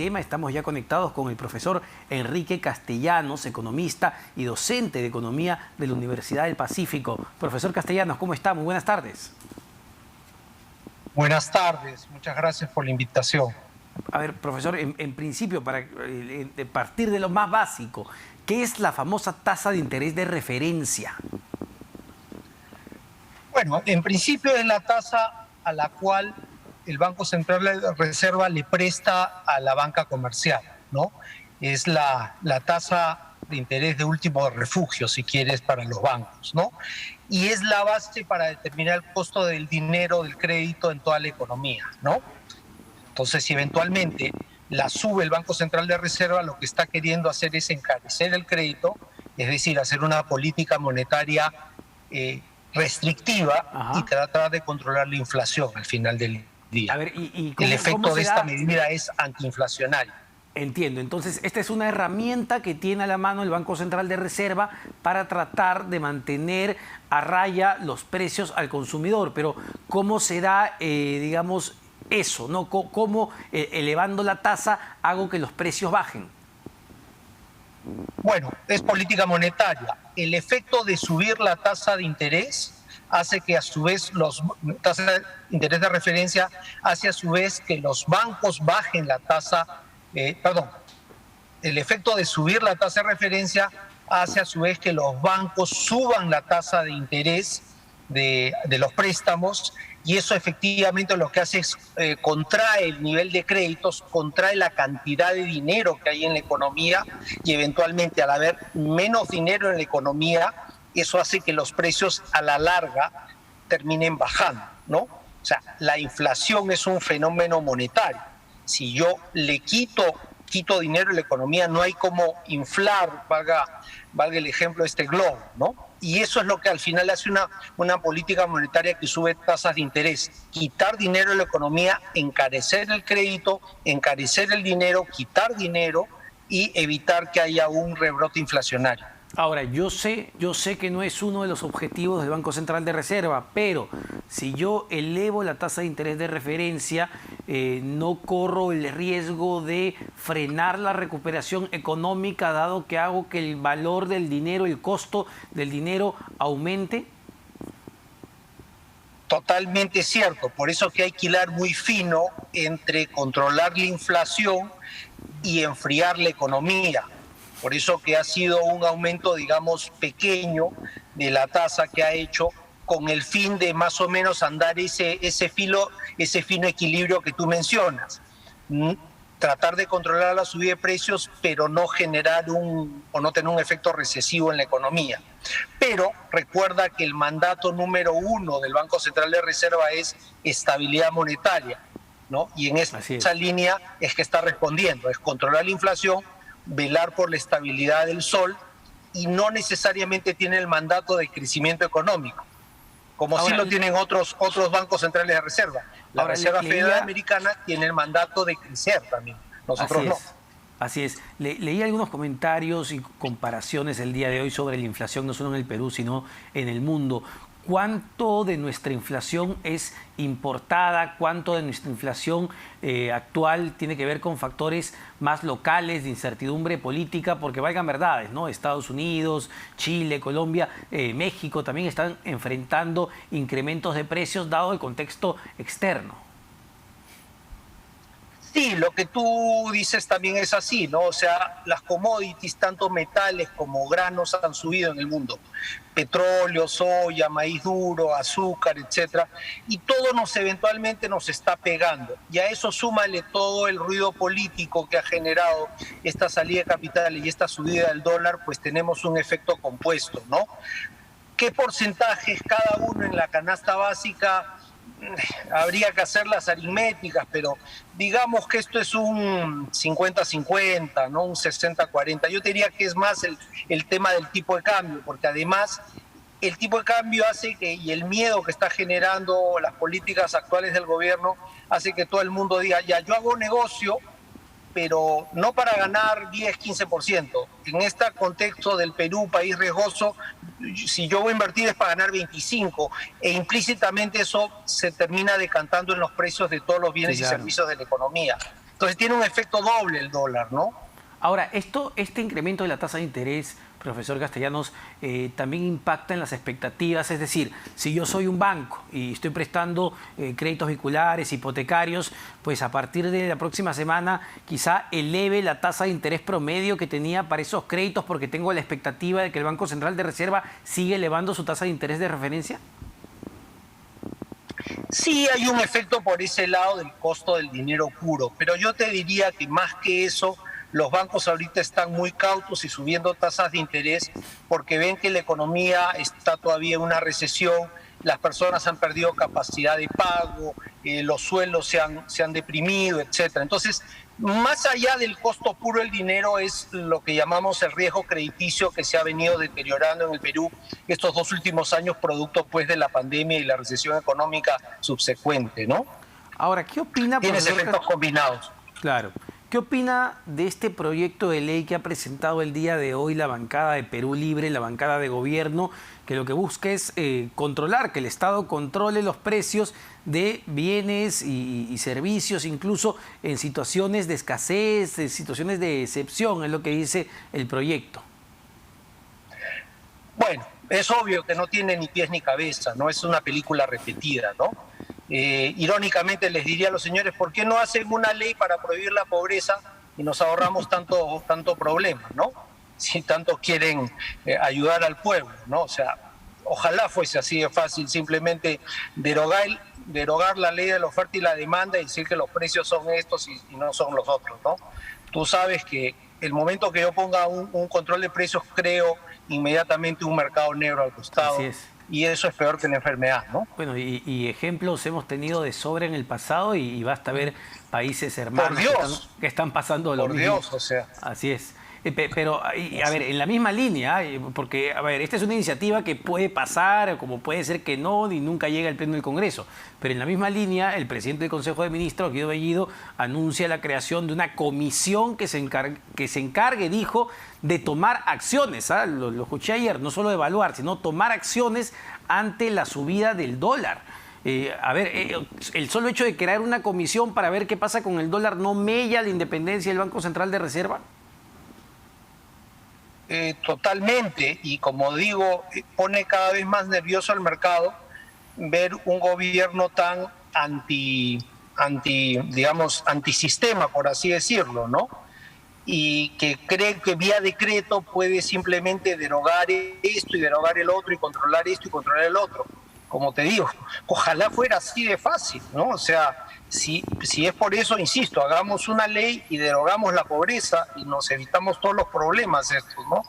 tema. Estamos ya conectados con el profesor Enrique Castellanos, economista y docente de Economía de la Universidad del Pacífico. Profesor Castellanos, ¿cómo está? Muy buenas tardes. Buenas tardes, muchas gracias por la invitación. A ver, profesor, en principio, para partir de lo más básico, ¿qué es la famosa tasa de interés de referencia? Bueno, en principio es la tasa a la cual el Banco Central de Reserva le presta a la banca comercial, ¿no? Es la tasa de interés de último refugio, si quieres, para los bancos, ¿no? Y es la base para determinar el costo del dinero, del crédito en toda la economía, ¿no? Entonces, si eventualmente la sube el Banco Central de Reserva, lo que está queriendo hacer es encarecer el crédito, es decir, hacer una política monetaria restrictiva y tratar de controlar la inflación al final del día. A ver, el efecto de esta medida es antiinflacionario. Entiendo. Entonces, esta es una herramienta que tiene a la mano el Banco Central de Reserva para tratar de mantener a raya los precios al consumidor. Pero, ¿cómo se da, digamos, eso, ¿no? ¿Cómo elevando la tasa hago que los precios bajen? Bueno, es política monetaria. El efecto de subir la tasa de interés hace que a su vez los tasas de interés de referencia hace a su vez que los bancos bajen la tasa, el efecto de subir la tasa de referencia hace a su vez que los bancos suban la tasa de interés de los préstamos, y eso efectivamente lo que hace es contrae el nivel de créditos, contrae la cantidad de dinero que hay en la economía, y eventualmente al haber menos dinero en la economía, eso hace que los precios a la larga terminen bajando, ¿no? O sea, la inflación es un fenómeno monetario. Si yo le quito dinero a la economía, no hay como inflar, valga el ejemplo de este globo, ¿no? Y eso es lo que al final hace una política monetaria que sube tasas de interés. Quitar dinero de la economía, encarecer el crédito, encarecer el dinero, quitar dinero y evitar que haya un rebrote inflacionario. Ahora, yo sé que no es uno de los objetivos del Banco Central de Reserva, pero si yo elevo la tasa de interés de referencia, no corro el riesgo de frenar la recuperación económica, dado que hago que el valor del dinero, el costo del dinero aumente. Totalmente cierto, por eso que hay que hilar muy fino entre controlar la inflación y enfriar la economía. Por eso que ha sido un aumento, digamos, pequeño de la tasa que ha hecho con el fin de más o menos andar ese fino equilibrio que tú mencionas. Tratar de controlar la subida de precios, pero no generar o no tener un efecto recesivo en la economía. Pero recuerda que el mandato número 1 del Banco Central de Reserva es estabilidad monetaria, ¿no? Y en esa línea es que está respondiendo, es controlar la inflación, velar por la estabilidad del sol, y no necesariamente tiene el mandato de crecimiento económico, como sí lo tienen otros bancos centrales de reserva. La Reserva Federal Americana tiene el mandato de crecer también, nosotros no. Así es. Leí algunos comentarios y comparaciones el día de hoy sobre la inflación, no solo en el Perú, sino en el mundo. ¿Cuánto de nuestra inflación es importada? ¿Cuánto de nuestra inflación actual tiene que ver con factores más locales, de incertidumbre política? Porque valgan verdades, ¿no? Estados Unidos, Chile, Colombia, México también están enfrentando incrementos de precios dado el contexto externo. Sí, lo que tú dices también es así, ¿no? O sea, las commodities, tanto metales como granos, han subido en el mundo. Petróleo, soya, maíz duro, azúcar, etcétera. Y todo eventualmente nos está pegando. Y a eso súmale todo el ruido político que ha generado esta salida de capitales y esta subida del dólar, pues tenemos un efecto compuesto, ¿no? ¿Qué porcentajes cada uno en la canasta básica? Habría que hacer las aritméticas, pero digamos que esto es un 50-50, ¿no? Un 60-40. Yo diría que es más el tema del tipo de cambio, porque además el tipo de cambio hace que, y el miedo que está generando las políticas actuales del gobierno, hace que todo el mundo diga, ya, yo hago negocio, pero no para ganar 10-15%. En este contexto del Perú, país riesgoso, si yo voy a invertir es para ganar 25%, e implícitamente eso se termina decantando en los precios de todos los bienes y servicios de la economía. Entonces tiene un efecto doble el dólar, ¿no? Ahora, este incremento de la tasa de interés, profesor Castellanos, también impacta en las expectativas. Es decir, si yo soy un banco y estoy prestando créditos vehiculares, hipotecarios, pues a partir de la próxima semana quizá eleve la tasa de interés promedio que tenía para esos créditos porque tengo la expectativa de que el Banco Central de Reserva sigue elevando su tasa de interés de referencia. Sí hay un efecto por ese lado del costo del dinero puro, pero yo te diría que más que eso, los bancos ahorita están muy cautos y subiendo tasas de interés porque ven que la economía está todavía en una recesión, las personas han perdido capacidad de pago, los sueldos se han deprimido, etcétera. Entonces, más allá del costo puro del dinero es lo que llamamos el riesgo crediticio que se ha venido deteriorando en el Perú estos 2 últimos años producto pues de la pandemia y la recesión económica subsecuente, ¿no? Ahora, ¿qué opina, Tienes profesor? efectos combinados. Claro. ¿Qué opina de este proyecto de ley que ha presentado el día de hoy la bancada de Perú Libre, la bancada de gobierno, que lo que busca es controlar, que el Estado controle los precios de bienes y servicios, incluso en situaciones de escasez, en situaciones de excepción, es lo que dice el proyecto? Bueno, es obvio que no tiene ni pies ni cabeza, no es una película repetida, ¿no? Irónicamente les diría a los señores, ¿por qué no hacen una ley para prohibir la pobreza y nos ahorramos tanto problema, ¿no? Si tanto quieren ayudar al pueblo, ¿no? O sea, ojalá fuese así de fácil, simplemente derogar la ley de la oferta y la demanda y decir que los precios son estos y no son los otros, ¿no? Tú sabes que el momento que yo ponga un control de precios, creo inmediatamente un mercado negro al costado. Así es. Y eso es peor que la enfermedad, ¿no? Bueno, y ejemplos hemos tenido de sobra en el pasado y basta ver países hermanos que están pasando lo mismo. Por Dios, o sea. Así es. Pero, a ver, en la misma línea, porque, a ver, esta es una iniciativa que puede pasar, como puede ser que no, ni nunca llega al Pleno del Congreso. Pero en la misma línea, el presidente del Consejo de Ministros, Guido Bellido, anuncia la creación de una comisión que se encargue, dijo, de tomar acciones. Lo escuché ayer, no solo de evaluar, sino tomar acciones ante la subida del dólar. El solo hecho de crear una comisión para ver qué pasa con el dólar no mella la independencia del Banco Central de Reserva. Totalmente, y como digo, pone cada vez más nervioso al mercado ver un gobierno tan antisistema, por así decirlo, ¿no? Y que cree que vía decreto puede simplemente derogar esto y derogar el otro y controlar esto y controlar el otro. Como te digo, ojalá fuera así de fácil, ¿no? O sea, si es por eso, insisto, hagamos una ley y derogamos la pobreza y nos evitamos todos los problemas estos, ¿no?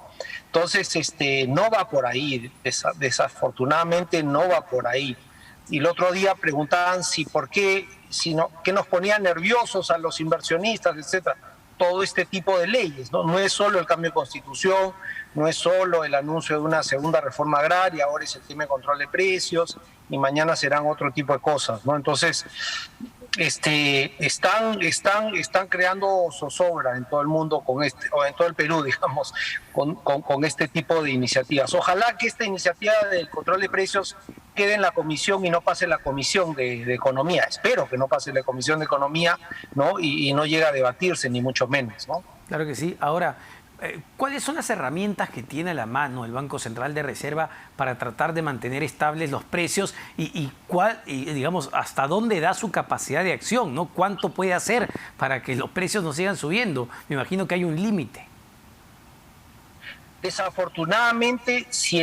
Entonces, no va por ahí, desafortunadamente no va por ahí. Y el otro día preguntaban qué nos ponía nerviosos a los inversionistas, etcétera. Todo este tipo de leyes, ¿no? No es solo el cambio de constitución, no es solo el anuncio de una segunda reforma agraria, ahora es el tema de control de precios y mañana serán otro tipo de cosas, ¿no? Entonces, están creando zozobra en todo el mundo o en todo el Perú, digamos, con este tipo de iniciativas. Ojalá que esta iniciativa del control de precios quede en la comisión y no pase la comisión de economía. Espero que no pase la comisión de economía, ¿no? Y no llegue a debatirse, ni mucho menos, ¿no? Claro que sí. Ahora, ¿cuáles son las herramientas que tiene a la mano el Banco Central de Reserva para tratar de mantener estables los precios y digamos, hasta dónde da su capacidad de acción, ¿no? ¿Cuánto puede hacer para que los precios no sigan subiendo? Me imagino que hay un límite. Desafortunadamente, si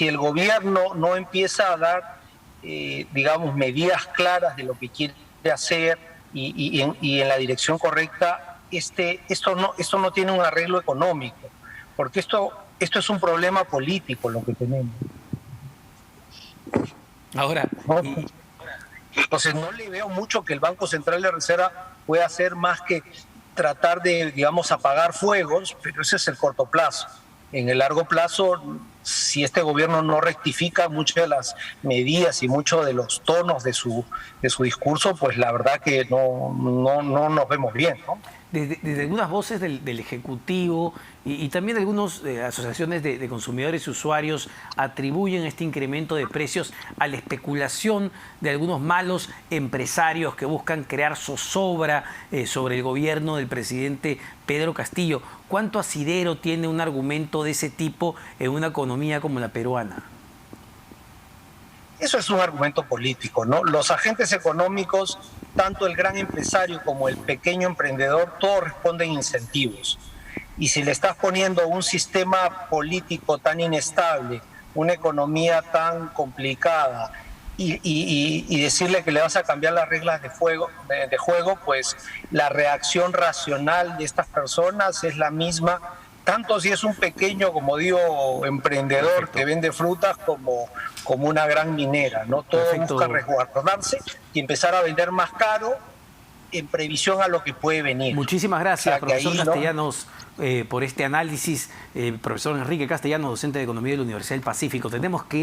el gobierno no empieza a dar, digamos, medidas claras de lo que quiere hacer y en la dirección correcta, esto no tiene un arreglo económico, porque esto es un problema político lo que tenemos. Ahora, entonces no le veo mucho que el Banco Central de Reserva pueda hacer más que tratar de, digamos, apagar fuegos, pero ese es el corto plazo. En el largo plazo, si este gobierno no rectifica muchas de las medidas y muchos de los tonos de su discurso, pues la verdad que no nos vemos bien, ¿no? desde algunas voces del Ejecutivo y también algunas asociaciones de consumidores y usuarios atribuyen este incremento de precios a la especulación de algunos malos empresarios que buscan crear zozobra sobre el gobierno del presidente Pedro Castillo. ¿Cuánto asidero tiene un argumento de ese tipo en una economía como la peruana? Eso es un argumento político, ¿no? Los agentes económicos, tanto el gran empresario como el pequeño emprendedor, todos responden a incentivos. Y si le estás poniendo un sistema político tan inestable, una economía tan complicada, y decirle que le vas a cambiar las reglas de juego, pues la reacción racional de estas personas es la misma, tanto si es un pequeño, como digo, emprendedor Perfecto. que vende frutas como una gran minera, ¿no? Todo Perfecto. busca resguardarse y empezar a vender más caro en previsión a lo que puede venir. Muchísimas gracias, profesor ahí, ¿no? Castellanos, por este análisis. Profesor Enrique Castellanos, docente de Economía de la Universidad del Pacífico. Tenemos que ir